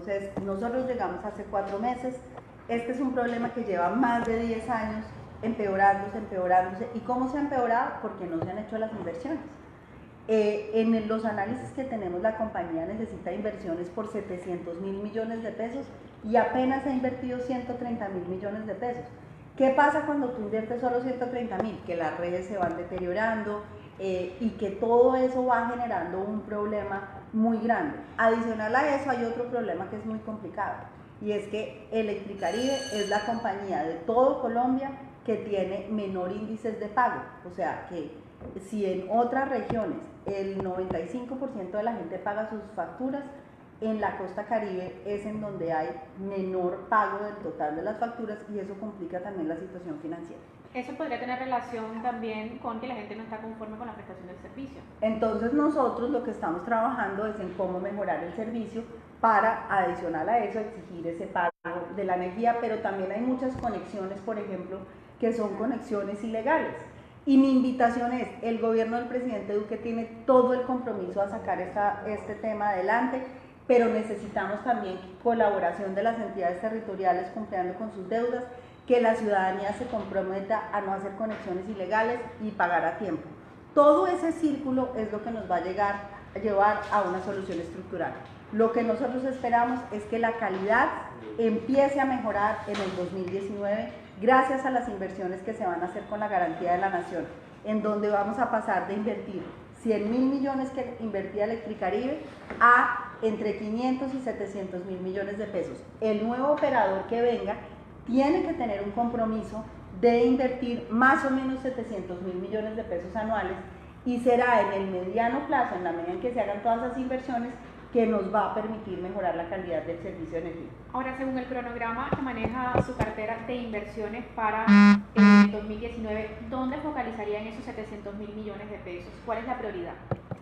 Entonces, nosotros llegamos hace 4 meses, este es un problema que lleva más de 10 años empeorándose. ¿Y cómo se ha empeorado? Porque no se han hecho las inversiones. En los análisis que tenemos, la compañía necesita inversiones por 700.000 millones de pesos y apenas ha invertido 130.000 millones de pesos. ¿Qué pasa cuando tú inviertes solo 130.000? Que las redes se van deteriorando y que todo eso va generando un problema muy grande. Adicional a eso hay otro problema que es muy complicado, y es que Electricaribe es la compañía de todo Colombia que tiene menor índices de pago. O sea que si en otras regiones el 95% de la gente paga sus facturas, en la costa Caribe es en donde hay menor pago del total de las facturas, y eso complica también la situación financiera. Eso podría tener relación también con que la gente no está conforme con la prestación del servicio. Entonces nosotros lo que estamos trabajando es en cómo mejorar el servicio para, adicional a eso, exigir ese pago de la energía, pero también hay muchas conexiones, por ejemplo, que son conexiones ilegales. Y mi invitación es, el gobierno del presidente Duque tiene todo el compromiso a sacar este tema adelante, pero necesitamos también colaboración de las entidades territoriales cumpliendo con sus deudas, que la ciudadanía se comprometa a no hacer conexiones ilegales y pagar a tiempo. Todo ese círculo es lo que nos va a llevar a una solución estructural. Lo que nosotros esperamos es que la calidad empiece a mejorar en el 2019 gracias a las inversiones que se van a hacer con la garantía de la Nación, en donde vamos a pasar de invertir 100.000 millones que invertía Electricaribe a entre 500 y 700.000 millones de pesos. El nuevo operador que venga tiene que tener un compromiso de invertir más o menos 700.000 millones de pesos anuales, y será en el mediano plazo, en la medida en que se hagan todas esas inversiones, que nos va a permitir mejorar la calidad del servicio de energía. Ahora, según el cronograma que maneja su cartera de inversiones para 2019, ¿dónde focalizarían esos 700.000 millones de pesos? ¿Cuál es la prioridad?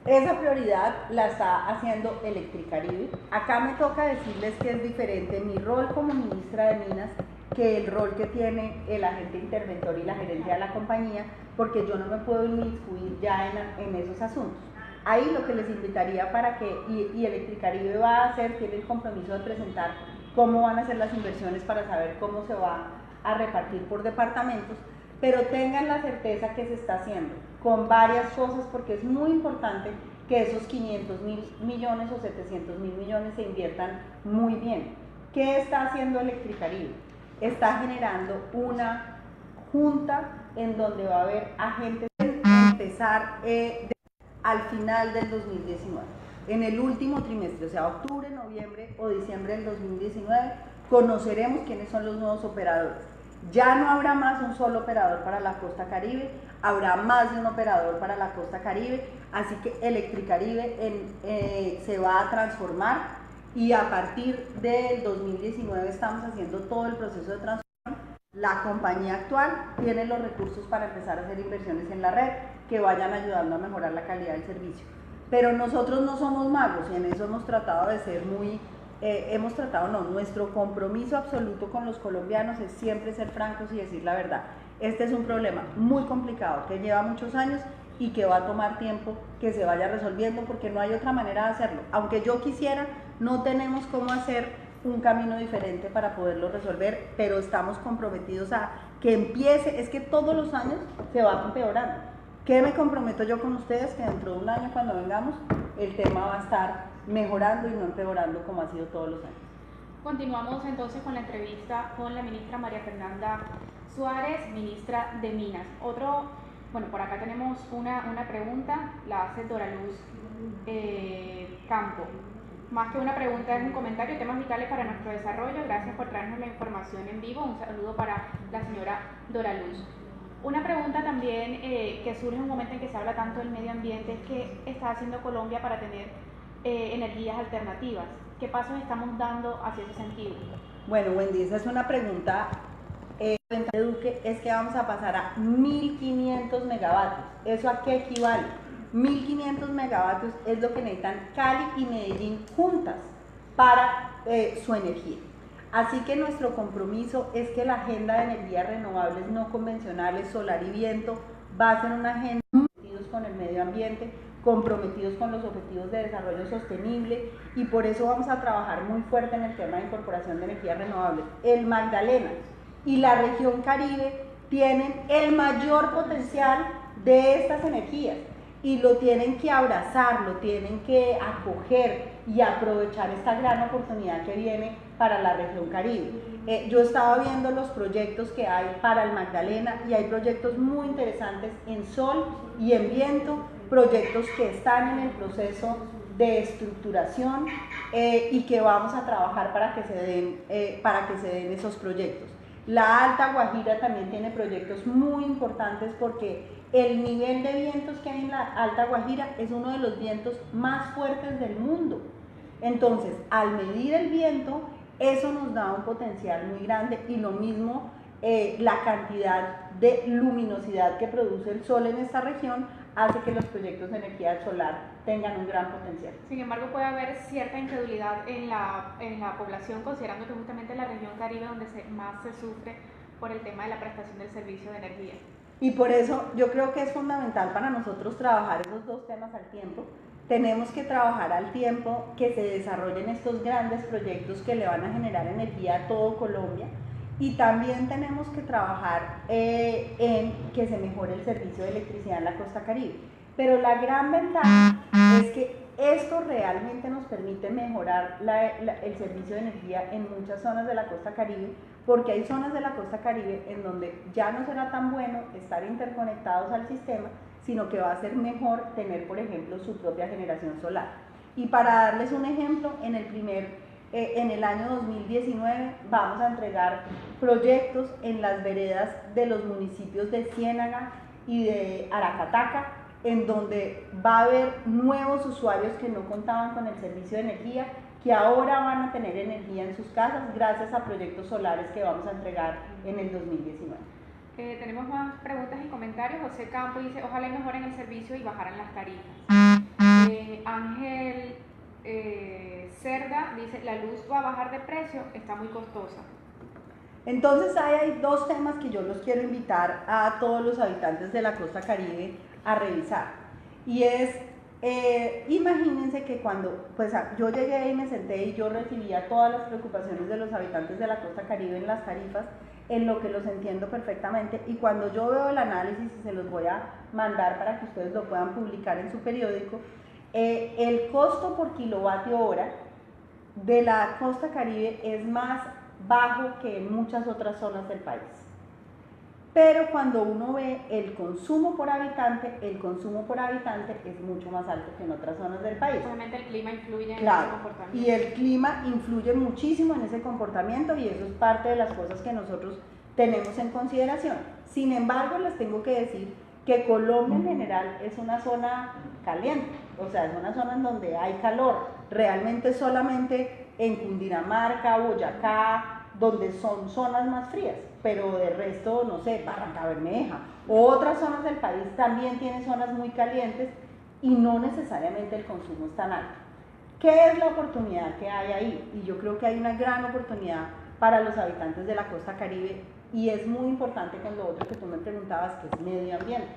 Esa prioridad la está haciendo Electricaribe. Acá me toca decirles que es diferente mi rol como ministra de Minas que el rol que tiene el agente interventor y la gerencia de la compañía, porque yo no me puedo inmiscuir ya en esos asuntos. Ahí lo que les invitaría para que, y Electricaribe va a hacer, tiene el compromiso de presentar cómo van a ser las inversiones para saber cómo se va a repartir por departamentos, pero tengan la certeza que se está haciendo con varias cosas, porque es muy importante que esos 500.000 millones o 700.000 millones se inviertan muy bien. ¿Qué está haciendo Electricaribe? Está generando una junta en donde va a haber agentes a empezar al final del 2019, en el último trimestre, o sea, octubre, noviembre o diciembre del 2019, conoceremos quiénes son los nuevos operadores. Ya no habrá más un solo operador para la costa Caribe, habrá más de un operador para la costa Caribe, así que Electricaribe se va a transformar, y a partir del 2019 estamos haciendo todo el proceso de transformación. La compañía actual tiene los recursos para empezar a hacer inversiones en la red que vayan ayudando a mejorar la calidad del servicio. Pero nosotros no somos magos, y en eso hemos tratado de ser nuestro compromiso absoluto con los colombianos es siempre ser francos y decir la verdad. Este es un problema muy complicado que lleva muchos años y que va a tomar tiempo que se vaya resolviendo, porque no hay otra manera de hacerlo. Aunque yo quisiera, no tenemos cómo hacer un camino diferente para poderlo resolver, pero estamos comprometidos a que empiece. Es que todos los años se va empeorando. ¿Qué me comprometo yo con ustedes? Que dentro de un año, cuando vengamos, el tema va a estar mejorando y no empeorando como ha sido todos los años. Continuamos entonces con la entrevista con la ministra María Fernanda Suárez, ministra de Minas. Por acá tenemos una pregunta, la hace Doraluz Campo. Más que una pregunta, es un comentario, temas vitales para nuestro desarrollo. Gracias por traernos la información en vivo. Un saludo para la señora Doraluz. Una pregunta también que surge en un momento en que se habla tanto del medio ambiente es qué está haciendo Colombia para tener energías alternativas. ¿Qué pasos estamos dando hacia ese sentido? Bueno, Wendy, esa es una pregunta. De Duque es que vamos a pasar a 1.500 megavatios. ¿Eso a qué equivale? 1.500 megavatios es lo que necesitan Cali y Medellín juntas para su energía. Así que nuestro compromiso es que la agenda de energías renovables no convencionales, solar y viento, va a ser una agenda con el medio ambiente, comprometidos con los objetivos de desarrollo sostenible, y por eso vamos a trabajar muy fuerte en el tema de incorporación de energías renovables. El Magdalena y la región Caribe tienen el mayor potencial de estas energías y lo tienen que abrazar, lo tienen que acoger y aprovechar esta gran oportunidad que viene para la región Caribe. Yo estaba viendo los proyectos que hay para el Magdalena y hay proyectos muy interesantes en sol y en viento, proyectos que están en el proceso de estructuración y que vamos a trabajar para que se den esos proyectos. La Alta Guajira también tiene proyectos muy importantes porque el nivel de vientos que hay en la Alta Guajira es uno de los vientos más fuertes del mundo. Entonces, al medir el viento, eso nos da un potencial muy grande, y lo mismo la cantidad de luminosidad que produce el sol en esta región hace que los proyectos de energía solar tengan un gran potencial. Sin embargo, puede haber cierta incredulidad en la población, considerando que justamente es la región Caribe donde más se sufre por el tema de la prestación del servicio de energía. Y por eso yo creo que es fundamental para nosotros trabajar esos dos temas al tiempo. Tenemos que trabajar al tiempo que se desarrollen estos grandes proyectos que le van a generar energía a todo Colombia, y también tenemos que trabajar en que se mejore el servicio de electricidad en la costa Caribe. Pero la gran ventaja es que esto realmente nos permite mejorar el servicio de energía en muchas zonas de la costa Caribe, porque hay zonas de la costa Caribe en donde ya no será tan bueno estar interconectados al sistema, sino que va a ser mejor tener, por ejemplo, su propia generación solar. Y para darles un ejemplo, en el año 2019 vamos a entregar proyectos en las veredas de los municipios de Ciénaga y de Aracataca, en donde va a haber nuevos usuarios que no contaban con el servicio de energía, que ahora van a tener energía en sus casas gracias a proyectos solares que vamos a entregar en el 2019. Tenemos más preguntas y comentarios. José Campo dice, ojalá mejoren el servicio y bajaran las tarifas. Ángel Cerda dice, la luz va a bajar de precio, está muy costosa. Entonces hay dos temas que yo los quiero invitar a todos los habitantes de la costa Caribe a revisar, y es, imagínense que cuando yo llegué y me senté y yo recibía todas las preocupaciones de los habitantes de la costa Caribe en las tarifas, en lo que los entiendo perfectamente, y cuando yo veo el análisis, y se los voy a mandar para que ustedes lo puedan publicar en su periódico, el costo por kilovatio hora de la costa Caribe es más bajo que en muchas otras zonas del país. Pero cuando uno ve el consumo por habitante es mucho más alto que en otras zonas del país. Obviamente el clima influye en ese comportamiento. Y el clima influye muchísimo en ese comportamiento, y eso es parte de las cosas que nosotros tenemos en consideración. Sin embargo, les tengo que decir que Colombia en general es una zona caliente, o sea, es una zona en donde hay calor. Realmente solamente en Cundinamarca, Boyacá, donde son zonas más frías, pero de resto, no sé, Barranca Bermeja o otras zonas del país también tienen zonas muy calientes y no necesariamente el consumo es tan alto. ¿Qué es la oportunidad que hay ahí? Y yo creo que hay una gran oportunidad para los habitantes de la costa Caribe, y es muy importante con lo otro que tú me preguntabas, que es medio ambiente.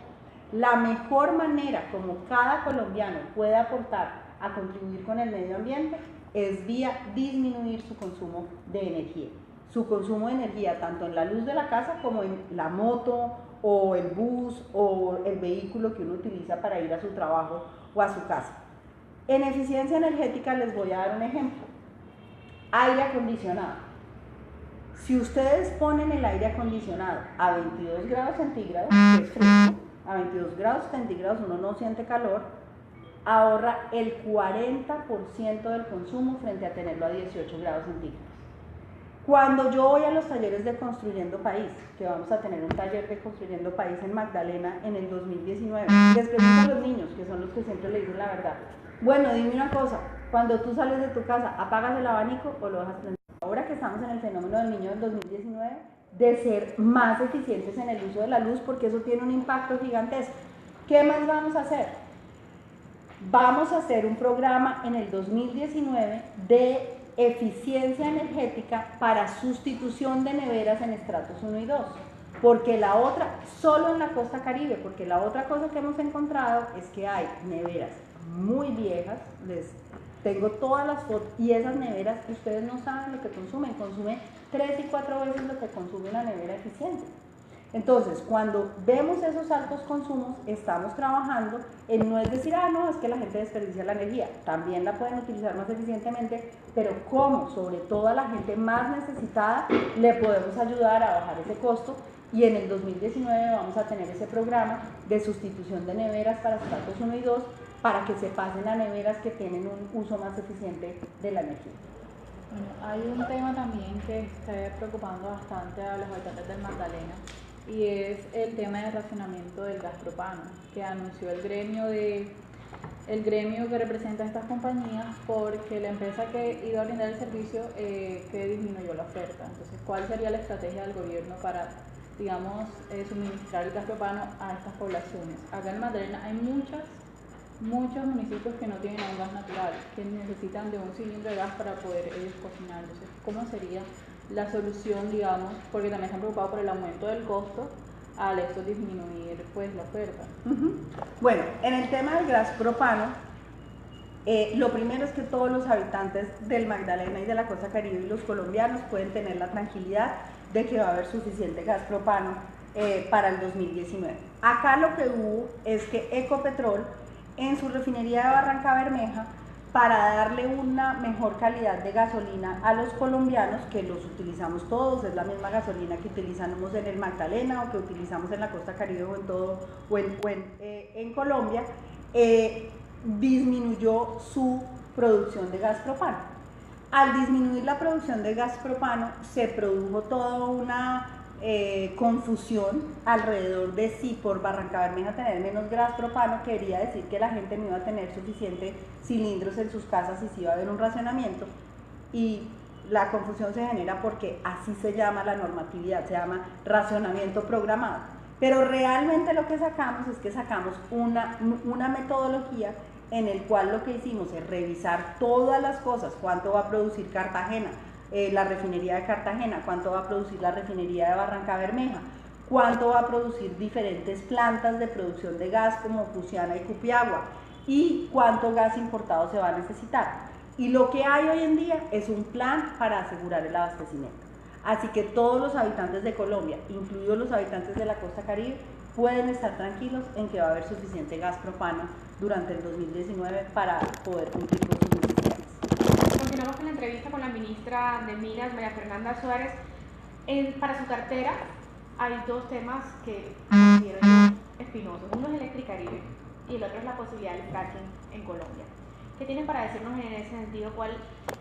La mejor manera como cada colombiano puede aportar a contribuir con el medio ambiente es vía disminuir su consumo de energía. Su consumo de energía tanto en la luz de la casa como en la moto o el bus o el vehículo que uno utiliza para ir a su trabajo o a su casa. En eficiencia energética les voy a dar un ejemplo. Aire acondicionado. Si ustedes ponen el aire acondicionado a 22 grados centígrados, que es fresco, a 22 grados centígrados uno no siente calor, ahorra el 40% del consumo frente a tenerlo a 18 grados centígrados. Cuando yo voy a los talleres de Construyendo País, que vamos a tener un taller de Construyendo País en Magdalena en el 2019, les pregunto a los niños, que son los que siempre le dicen la verdad, bueno, dime una cosa, cuando tú sales de tu casa, ¿apagas el abanico o lo dejas prendido? Ahora que estamos en el fenómeno del niño del 2019, de ser más eficientes en el uso de la luz, porque eso tiene un impacto gigantesco. ¿Qué más vamos a hacer? Vamos a hacer un programa en el 2019 de eficiencia energética para sustitución de neveras en estratos 1 y 2. porque la otra, solo en la costa Caribe, porque la otra cosa que hemos encontrado es que hay neveras muy viejas, les tengo todas las fotos, y esas neveras, ustedes no saben lo que consumen 3 y 4 veces lo que consume una nevera eficiente. Entonces, cuando vemos esos altos consumos, estamos trabajando en no es decir, no, es que la gente desperdicia la energía, también la pueden utilizar más eficientemente, pero cómo, sobre todo a la gente más necesitada, le podemos ayudar a bajar ese costo, y en el 2019 vamos a tener ese programa de sustitución de neveras para estratos 1 y 2, para que se pasen a neveras que tienen un uso más eficiente de la energía. Bueno, hay un tema también que está preocupando bastante a los habitantes del Magdalena, y es el tema de racionamiento del gas propano, que anunció el gremio que representa a estas compañías, porque la empresa que iba a brindar el servicio que disminuyó la oferta. Entonces, ¿cuál sería la estrategia del gobierno para, digamos, suministrar el gas propano a estas poblaciones? Acá en Magdalena hay muchos municipios que no tienen un gas natural, que necesitan de un cilindro de gas para poder ellos cocinar. Entonces, ¿cómo sería la solución, digamos? Porque también están preocupados por el aumento del costo al esto disminuir pues la oferta. Bueno, en el tema del gas propano, lo primero es que todos los habitantes del Magdalena y de la costa Caribe y los colombianos pueden tener la tranquilidad de que va a haber suficiente gas propano para el 2019. Acá lo que hubo es que Ecopetrol, en su refinería de Barranca Bermeja, para darle una mejor calidad de gasolina a los colombianos, que los utilizamos todos, es la misma gasolina que utilizamos en el Magdalena o que utilizamos en la costa Caribe o en Colombia, disminuyó su producción de gas propano. Al disminuir la producción de gas propano, se produjo toda una confusión alrededor de si por Barranca Bermeja tener menos gas propano quería decir que la gente no iba a tener suficientes cilindros en sus casas y si iba a haber un racionamiento, y la confusión se genera porque así se llama la normatividad, se llama racionamiento programado, pero realmente lo que sacamos es que sacamos una metodología en el cual lo que hicimos es revisar todas las cosas, cuánto va a producir Cartagena, la refinería de Cartagena, cuánto va a producir la refinería de Barranca Bermeja, cuánto va a producir diferentes plantas de producción de gas como Fusiana y Cupiagua, y cuánto gas importado se va a necesitar. Y lo que hay hoy en día es un plan para asegurar el abastecimiento. Así que todos los habitantes de Colombia, incluidos los habitantes de la costa Caribe, pueden estar tranquilos en que va a haber suficiente gas propano durante el 2019 para poder cumplir con sus necesidades. Continuamos con la entrevista con la ministra de Minas, María Fernanda Suárez. Para su cartera hay dos temas que considero yo espinosos. Uno es Electricaribe y el otro es la posibilidad del fracking en Colombia. ¿Qué tienen para decirnos en ese sentido? ¿Cuál,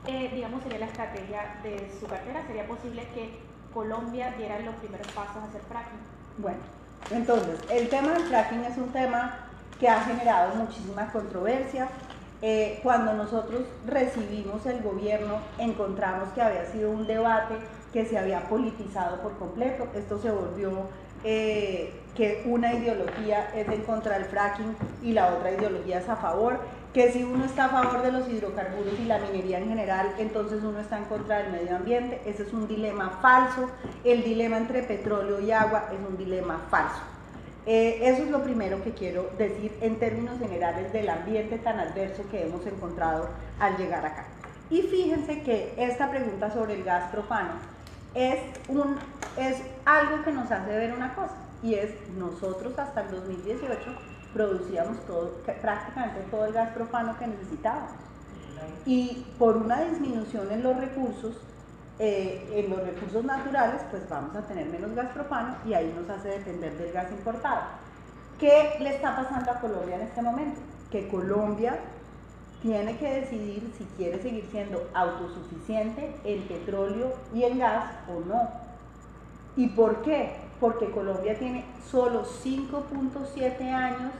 digamos, sería la estrategia de su cartera? ¿Sería posible que Colombia diera los primeros pasos a hacer fracking? Bueno, entonces, el tema del fracking es un tema que ha generado muchísima controversia. Cuando nosotros recibimos el gobierno, encontramos que había sido un debate que se había politizado por completo. Esto se volvió que una ideología es en contra del fracking y la otra ideología es a favor, que si uno está a favor de los hidrocarburos y la minería en general, entonces uno está en contra del medio ambiente. Ese es un dilema falso. El dilema entre petróleo y agua es un dilema falso. Eso es lo primero que quiero decir en términos generales del ambiente tan adverso que hemos encontrado al llegar acá. Y fíjense que esta pregunta sobre el gas propano es algo que nos hace ver una cosa, y es nosotros hasta el 2018 producíamos prácticamente todo el gas propano que necesitábamos, y por una disminución en los recursos naturales, pues vamos a tener menos gas propano y ahí nos hace depender del gas importado. ¿Qué le está pasando a Colombia en este momento? Que Colombia tiene que decidir si quiere seguir siendo autosuficiente en petróleo y en gas o no. ¿Y por qué? Porque Colombia tiene solo 5.7 años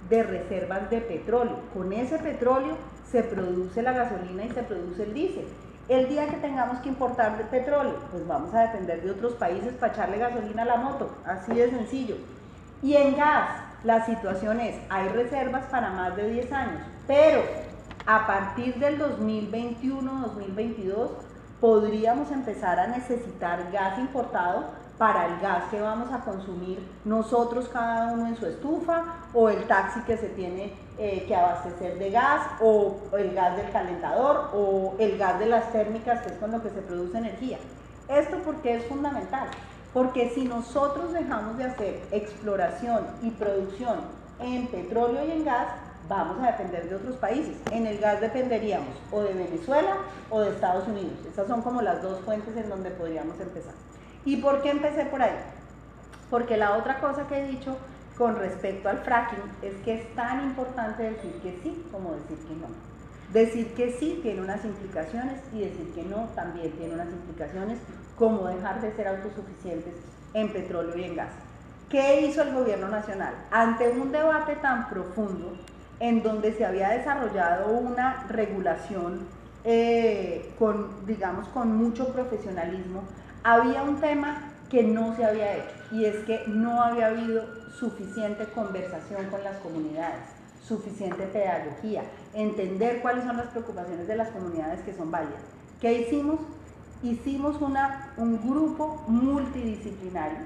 de reservas de petróleo. Con ese petróleo se produce la gasolina y se produce el diésel. El día que tengamos que importar de petróleo, pues vamos a depender de otros países para echarle gasolina a la moto, así de sencillo. Y en gas, la situación es, hay reservas para más de 10 años, pero a partir del 2021-2022 podríamos empezar a necesitar gas importado para el gas que vamos a consumir nosotros cada uno en su estufa, o el taxi que se tiene que abastecer de gas, o el gas del calentador, o el gas de las térmicas, que es con lo que se produce energía. ¿Esto por qué es fundamental? Porque si nosotros dejamos de hacer exploración y producción en petróleo y en gas, vamos a depender de otros países. En el gas dependeríamos o de Venezuela o de Estados Unidos. Esas son como las dos fuentes en donde podríamos empezar. ¿Y por qué empecé por ahí? Porque la otra cosa que he dicho con respecto al fracking es que es tan importante decir que sí como decir que no. Decir que sí tiene unas implicaciones y decir que no también tiene unas implicaciones, como dejar de ser autosuficientes en petróleo y en gas. ¿Qué hizo el gobierno nacional? Ante un debate tan profundo en donde se había desarrollado una regulación con mucho profesionalismo, había un tema que no se había hecho, y es que no había habido suficiente conversación con las comunidades, suficiente pedagogía, entender cuáles son las preocupaciones de las comunidades que son válidas. ¿Qué hicimos? Hicimos un grupo multidisciplinario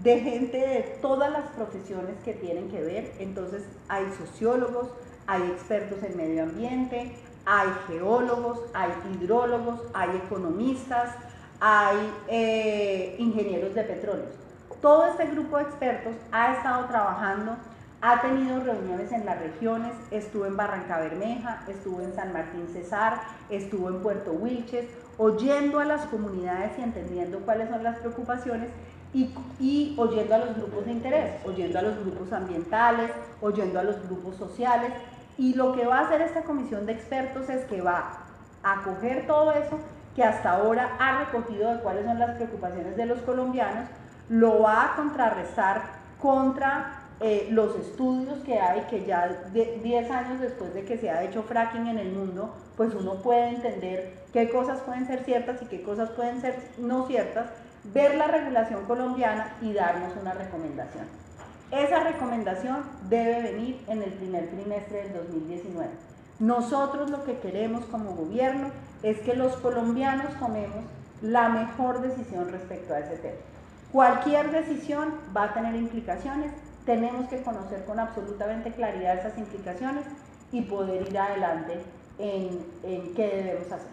de gente de todas las profesiones que tienen que ver. Entonces hay sociólogos, hay expertos en medio ambiente, hay geólogos, hay hidrólogos, hay economistas, hay ingenieros de petróleos. Todo este grupo de expertos ha estado trabajando, ha tenido reuniones en las regiones, estuvo en Barranca Bermeja, estuvo en San Martín Cesar, estuvo en Puerto Wilches, oyendo a las comunidades y entendiendo cuáles son las preocupaciones y oyendo a los grupos de interés, oyendo a los grupos ambientales, oyendo a los grupos sociales. Y lo que va a hacer esta comisión de expertos es que va a coger todo eso que hasta ahora ha recogido de cuáles son las preocupaciones de los colombianos, lo va a contrarrestar contra los estudios que hay, que ya 10 años después de que se ha hecho fracking en el mundo, pues uno puede entender qué cosas pueden ser ciertas y qué cosas pueden ser no ciertas, ver la regulación colombiana y darnos una recomendación. Esa recomendación debe venir en el primer trimestre del 2019. Nosotros lo que queremos como gobierno es que los colombianos tomemos la mejor decisión respecto a ese tema. Cualquier decisión va a tener implicaciones, tenemos que conocer con absolutamente claridad esas implicaciones y poder ir adelante en qué debemos hacer.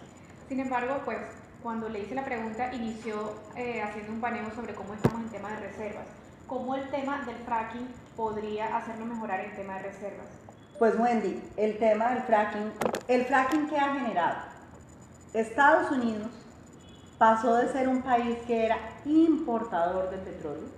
Sin embargo, pues cuando le hice la pregunta, inició haciendo un paneo sobre cómo estamos en tema de reservas. ¿Cómo el tema del fracking podría hacernos mejorar el tema de reservas? Pues Wendy, el tema del fracking ¿qué ha generado? Estados Unidos pasó de ser un país que era importador de petróleo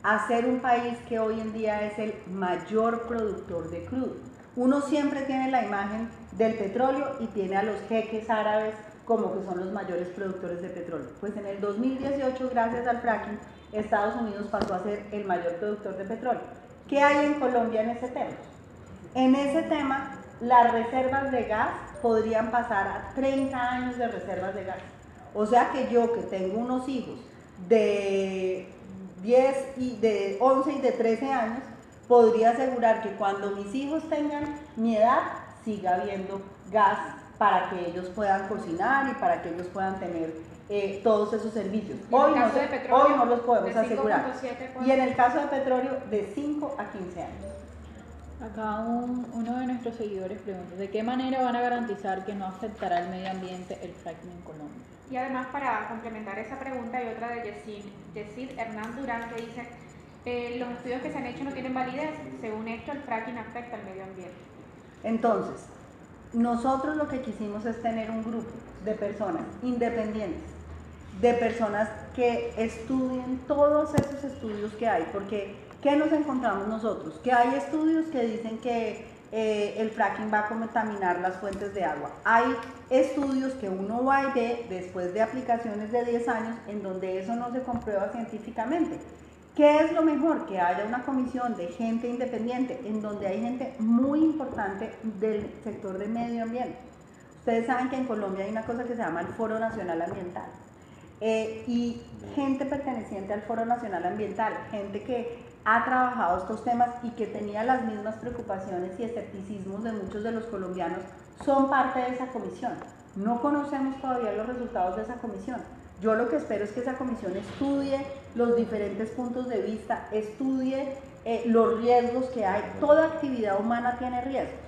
a ser un país que hoy en día es el mayor productor de crudo. Uno siempre tiene la imagen del petróleo y tiene a los jeques árabes como que son los mayores productores de petróleo. Pues en el 2018, gracias al fracking, Estados Unidos pasó a ser el mayor productor de petróleo. ¿Qué hay en Colombia en ese tema? En ese tema, las reservas de gas podrían pasar a 30 años de reservas de gas. O sea que yo, que tengo unos hijos de 10 y de 11 y de 13 años, podría asegurar que cuando mis hijos tengan mi edad, siga habiendo gas para que ellos puedan cocinar y para que ellos puedan tener todos esos servicios. Hoy no los podemos asegurar. Y en el caso de petróleo, de 5 a 15 años. Acá uno de nuestros seguidores pregunta, ¿de qué manera van a garantizar que no afectará al medio ambiente el fracking en Colombia? Y además, para complementar esa pregunta, hay otra de Yesid Hernán Durán que dice, los estudios que se han hecho no tienen validez, según esto el fracking afecta al medio ambiente. Entonces, nosotros lo que quisimos es tener un grupo de personas independientes, de personas que estudien todos esos estudios que hay, porque ¿qué nos encontramos nosotros? Que hay estudios que dicen que el fracking va a contaminar las fuentes de agua. Hay estudios que uno va y ve después de aplicaciones de 10 años en donde eso no se comprueba científicamente. ¿Qué es lo mejor? Que haya una comisión de gente independiente en donde hay gente muy importante del sector de medio ambiente. Ustedes saben que en Colombia hay una cosa que se llama el Foro Nacional Ambiental. Y gente perteneciente al Foro Nacional Ambiental, gente que ha trabajado estos temas y que tenía las mismas preocupaciones y escepticismos de muchos de los colombianos, son parte de esa comisión. No conocemos todavía los resultados de esa comisión, Yo lo que espero es que esa comisión estudie los diferentes puntos de vista, estudie los riesgos que hay. Toda actividad humana tiene riesgos,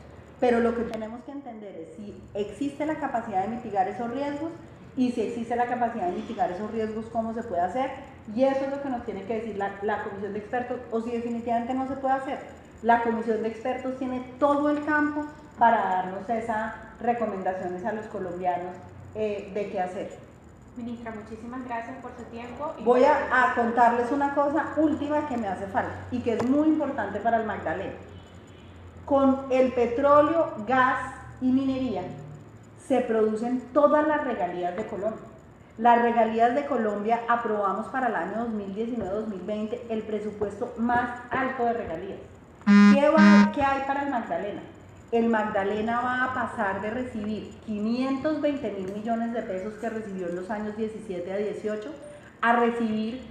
pero lo que tenemos que entender es si existe la capacidad de mitigar esos riesgos y si existe la capacidad de mitigar esos riesgos, cómo se puede hacer, y eso es lo que nos tiene que decir la comisión de expertos, o si definitivamente no se puede hacer. La comisión de expertos tiene todo el campo para darnos esas recomendaciones a los colombianos de qué hacer. Ministra, muchísimas gracias por su tiempo. Voy a contarles una cosa última que me hace falta y que es muy importante para el Magdalena. Con el petróleo, gas y minería se producen todas las regalías de Colombia. Las regalías de Colombia aprobamos para el año 2019-2020 el presupuesto más alto de regalías. ¿Qué hay para el Magdalena? El Magdalena va a pasar de recibir 520.000 millones de pesos que recibió en los años 17 a 18 a recibir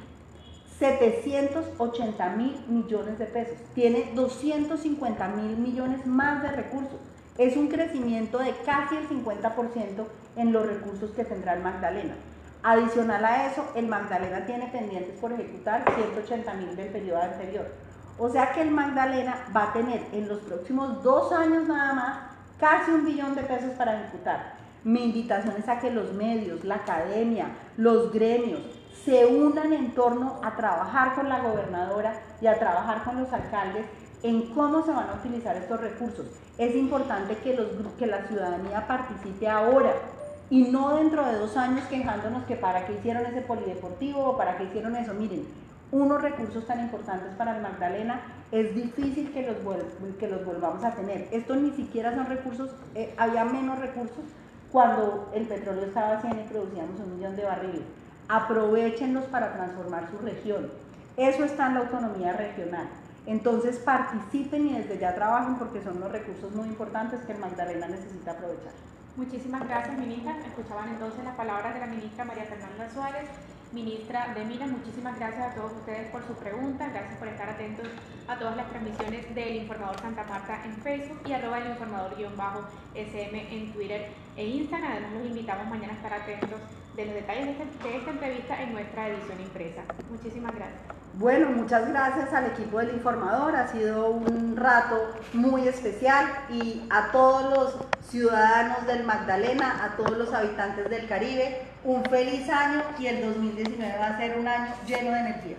780.000 millones de pesos. Tiene 250.000 millones más de recursos. Es un crecimiento de casi el 50% en los recursos que tendrá el Magdalena. Adicional a eso, el Magdalena tiene pendientes por ejecutar 180.000 del periodo anterior. O sea que el Magdalena va a tener en los próximos 2 años nada más casi 1 billón de pesos para ejecutar. Mi invitación es a que los medios, la academia, los gremios se unan en torno a trabajar con la gobernadora y a trabajar con los alcaldes en cómo se van a utilizar estos recursos. Es importante que la ciudadanía participe ahora y no dentro de 2 años quejándonos que para qué hicieron ese polideportivo o para qué hicieron eso. Miren, unos recursos tan importantes para el Magdalena, es difícil que los volvamos a tener. Estos ni siquiera son recursos, había menos recursos cuando el petróleo estaba a 100 y producíamos 1 millón de barriles. Aprovéchenlos para transformar su región. Eso está en la autonomía regional. Entonces participen y desde ya trabajen porque son los recursos muy importantes que el Magdalena necesita aprovechar. Muchísimas gracias, ministra. Escuchaban entonces las palabras de la ministra María Fernanda Suárez, ministra de Minas. Muchísimas gracias a todos ustedes por sus preguntas, gracias por estar atentos a todas las transmisiones del Informador Santa Marta en Facebook y @el informador_SM en Twitter e Instagram. Además los invitamos mañana a estar atentos de los detalles de esta entrevista en nuestra edición impresa. Muchísimas gracias. Bueno, muchas gracias al equipo del Informador, ha sido un rato muy especial, y a todos los ciudadanos del Magdalena, a todos los habitantes del Caribe, un feliz año, y el 2019 va a ser un año lleno de energía.